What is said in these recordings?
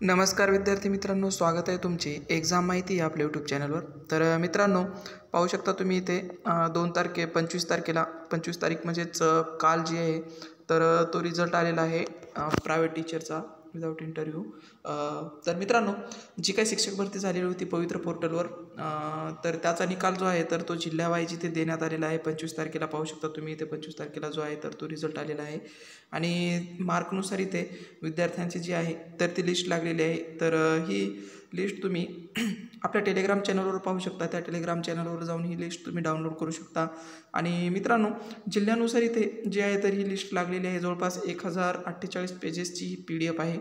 नमस्कार विद्यार्थी मित्रांनो, स्वागत आहे तुमचे एक्झाम माहिती या आपल्या यूट्यूब चॅनलवर। तर मित्रांनो, पाहू शकता तुम्ही इथे 25 तारीख म्हणजेच काल जी आहे तर तो रिझल्ट आलेला आहे प्रायव्हेट टीचरचा विदाऊट इंटरव्ह्यू। तर मित्रांनो, जी काही शिक्षक भरती झालेली होती पवित्र पोर्टलवर, तर त्याचा निकाल जो आहे तर तो जिल्ह्यावाईज इथे देण्यात आलेला आहे। 25 तारखेला पाहू शकता तुम्ही इथे 25 तारखेला जो आहे तर तो रिझल्ट आलेला आहे आणि मार्कनुसार इथे विद्यार्थ्यांची जी आहे तर ती लिस्ट लागलेली आहे। तर ही लिस्ट तुम्ही आपल्या टेलिग्राम चॅनलवर पाहू शकता। त्या टेलिग्राम चॅनलवर जाऊन ही लिस्ट तुम्ही डाउनलोड करू शकता। आणि मित्रांनो, जिल्ह्यानुसार इथे जे आहे तर ही लिस्ट लागलेली आहे। जवळपास 1048 पेजेसची ही PDF आहे।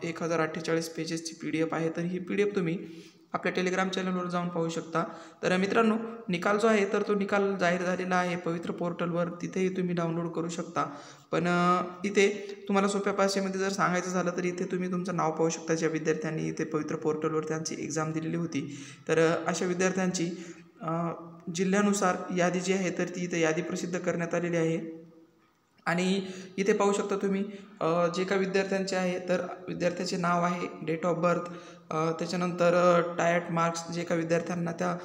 1048 पेजेसची PDF आहे। तर ही PDF तुम्ही आपल्या टेलिग्राम चॅनलवर जाऊन पाहू शकता। तर मित्रांनो, निकाल जो आहे तर तो निकाल जाहीर झालेला आहे पवित्र पोर्टलवर, तिथेही तुम्ही डाउनलोड करू शकता। पण इथे तुम्हाला सोप्या भाषेमध्ये जर सांगायचं झालं तर इथे तुम्ही तुमचं नाव पाहू शकता। ज्या विद्यार्थ्यांनी इथे पवित्र पोर्टलवर त्यांची एक्झाम दिलेली होती तर अशा विद्यार्थ्यांची जिल्ह्यानुसार यादी जी आहे तर ती इथे यादी प्रसिद्ध करण्यात आलेली आहे। आणि इथे पाहू शकता तुम्ही जे काही विद्यार्थ्यांचे आहे तर विद्यार्थ्याचे नाव आहे, डेट ऑफ बर्थ, त्याच्यानंतर टायट मार्क्स, जे काही विद्यार्थ्यांना त्या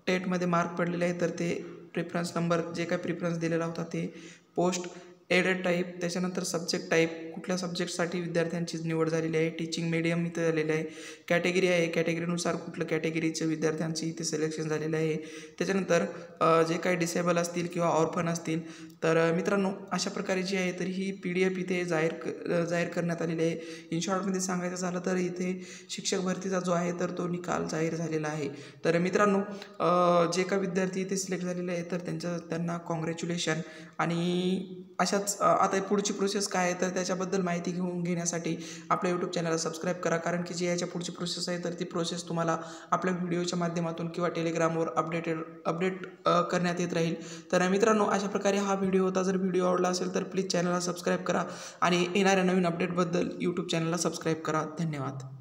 टेटमध्ये मार्क पडलेले आहे तर ते प्रिफरन्स नंबर, जे काही प्रिफरन्स दिलेला होता ते, पोस्ट एडेड टाईप, त्याच्यानंतर सब्जेक्ट टाईप, कुठल्या सब्जेक्टसाठी विद्यार्थ्यांची निवड झालेली आहे, टीचिंग मीडियम इथे झालेलं आहे, कॅटेगरी आहे, कॅटेगरीनुसार कुठलं कॅटेगरीचे विद्यार्थ्यांची इथे सिलेक्शन झालेलं आहे, त्याच्यानंतर जे काही डिसेबल असतील किंवा ऑर्फन असतील। तर मित्रांनो, अशा प्रकारे जी आहे तर ही PDF इथे जाहीर करण्यात आलेली आहे। इन शॉर्टमध्ये सांगायचं झालं तर इथे शिक्षक भरतीचा जो आहे तर तो निकाल जाहीर झालेला आहे। तर मित्रांनो, जे काही विद्यार्थी इथे सिलेक्ट झालेले आहे तर त्यांना कॉंग्रॅच्युलेशन। आणि अशाच आता पुढची प्रोसेस काय आहे तर त्याच्याबद्दल माहिती घेण्यासाठी आपल्या यूट्यूब चॅनलला सबस्क्राईब करा, कारण की जी याच्या पुढची प्रोसेस आहे तर ती प्रोसेस तुम्हाला आपल्या व्हिडिओच्या माध्यमातून किंवा टेलिग्रामवर अपडेट करण्यात येत राहील। तर मित्रांनो, अशा प्रकारे हा व्हिडिओ होता। जर व्हिडिओ आवडला असेल तर प्लीज चॅनलला सबस्क्राईब करा आणि येणाऱ्या नवीन अपडेटबद्दल यूट्यूब चॅनलला सबस्क्राईब करा। धन्यवाद।